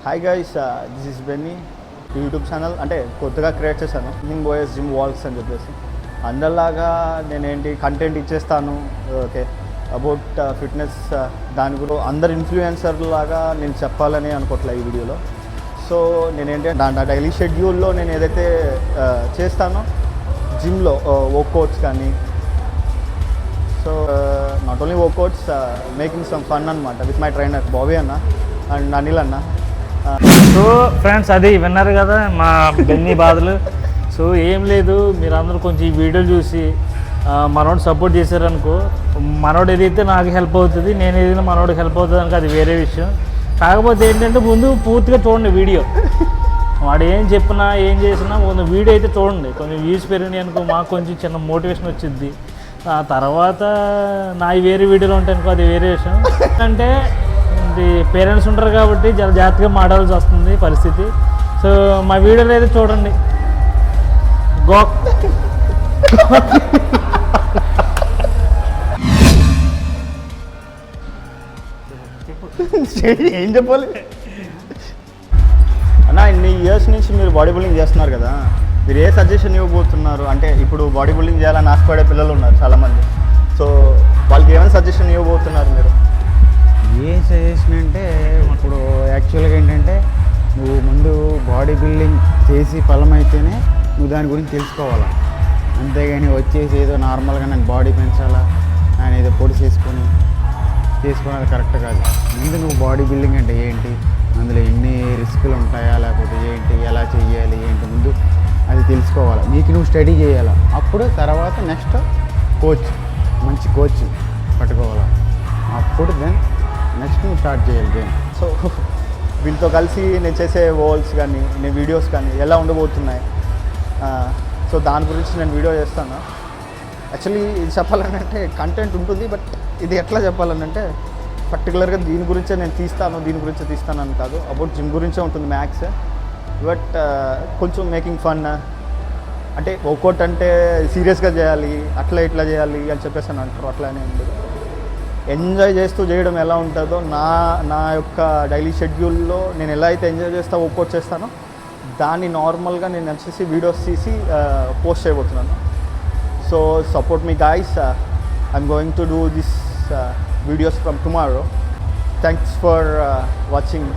Hi guys, this is Benny. YouTube channel అంటే కొత్తగా create చేశాను, జిమ్ బాయ్స్ జిమ్ వాల్స్ అని చెప్పేసి. అందరిలాగా నేనేంటి కంటెంట్ ఇచ్చేస్తాను, ఓకే, అబౌట్ ఫిట్నెస్. దాని గురించి అందరు ఇన్ఫ్లుయెన్సర్ లాగా నేను చెప్పాలని అనుకోవట్లే ఈ వీడియోలో. సో నేనేంటి నా డైలీ షెడ్యూల్లో నేను ఏదైతే చేస్తానో జిమ్లో వర్కౌట్స్ కానీ, so not only workouts, making some fun అనమాట విత్ మై ట్రైనర్ బాబీ అన్న అండ్ అనిల్ అన్న. సో ఫ్రెండ్స్, అది విన్నారు కదా మా బెన్నీ బాధలు. సో ఏం లేదు, మీరు అందరూ కొంచెం ఈ వీడియోలు చూసి మనోడు సపోర్ట్ చేశారనుకో, మనోడు ఏదైతే నాకు హెల్ప్ అవుతుంది, నేను ఏదైనా మనోడికి హెల్ప్ అవుతుంది అనుకో, అది వేరే విషయం. కాకపోతే ఏంటంటే ముందు పూర్తిగా చూడండి వీడియో. వాడు ఏం చెప్పినా ఏం చేసినా ముందు వీడియో అయితే చూడండి. కొంచెం వ్యూస్ పెరిగినాయి అనుకో, మాకు కొంచెం చిన్న మోటివేషన్ వచ్చింది. ఆ తర్వాత నా వేరే వీడియోలు ఉంటాయి అనుకో, అది వేరే విషయం. అంటే ఇది పేరెంట్స్ ఉంటారు కాబట్టి చాలా జాగ్రత్తగా మాట్లాడాల్సి వస్తుంది పరిస్థితి. సో మా వీడియోలు అయితే చూడండి. ఏం చెప్పాలి అన్న, ఇన్ని ఇయర్స్ నుంచి మీరు బాడీ బిల్డింగ్ చేస్తున్నారు కదా, మీరు ఏ సజెషన్ ఇవ్వబోతున్నారు? అంటే ఇప్పుడు బాడీ బిల్డింగ్ చేయాలని ఆశపడే పిల్లలు ఉన్నారు చాలామంది. సో వాళ్ళకి ఏమైనా సజెషన్ ఇవ్వబోతున్నారు మీరు? ఏ సజెషన్ అంటే, ఇప్పుడు యాక్చువల్గా ఏంటంటే నువ్వు ముందు బాడీ బిల్డింగ్ చేసి ఫలం అయితేనే నువ్వు దాని గురించి తెలుసుకోవాలా. అంతేగాని వచ్చేసి ఏదో నార్మల్గా నేను బాడీ పెంచాలా ఆయన ఏదో పొడి చేసుకోవడం కరెక్ట్ కాదు. ముందు నువ్వు బాడీ బిల్డింగ్ అంటే ఏంటి, అందులో ఎన్ని రిస్కులు ఉంటాయా, లేకపోతే ఏంటి, ఎలా చెయ్యాలి ఏంటి, ముందు అది తెలుసుకోవాలి. నీకు నువ్వు స్టడీ చేయాలా. అప్పుడు తర్వాత నెక్స్ట్ మంచి కోచ్ పట్టుకోవాలా. అప్పుడు దెన్ నెక్స్ట్ నువ్వు స్టార్ట్ చేయాలి గేమ్. సో వీళ్ళతో కలిసి నేను చేసే వాల్స్ కానీ నేను వీడియోస్ కానీ ఎలా ఉండబోతున్నాయి, సో దాని గురించి నేను వీడియో చేస్తాను. యాక్చువల్లీ ఇది చెప్పాలంటే కంటెంట్ ఉంటుంది, బట్ ఇది ఎట్లా చెప్పాలనంటే పర్టికులర్గా దీని గురించే నేను దీని గురించే తీస్తాను అని కాదు. అబౌట్ జిమ్ గురించే ఉంటుంది మ్యాక్స్. బట్ కొంచెం మేకింగ్ ఫన్, అంటే వర్కౌట్ అంటే సీరియస్గా చేయాలి, అట్లా ఇట్లా చేయాలి అని చెప్పేసి అని అంటారు. అట్లానే ఉండదు, ఎంజాయ్ చేస్తూ చేయడం ఎలా ఉంటుందో నా యొక్క డైలీ షెడ్యూల్లో నేను ఎలా అయితే ఎంజాయ్ చేస్తా వర్కౌట్ చేస్తానో దాన్ని నార్మల్గా నేను వచ్చేసి వీడియోస్ తీసి పోస్ట్ చేయబోతున్నాను. So support me guys. I'm going to do this videos from tomorrow. Thanks for watching.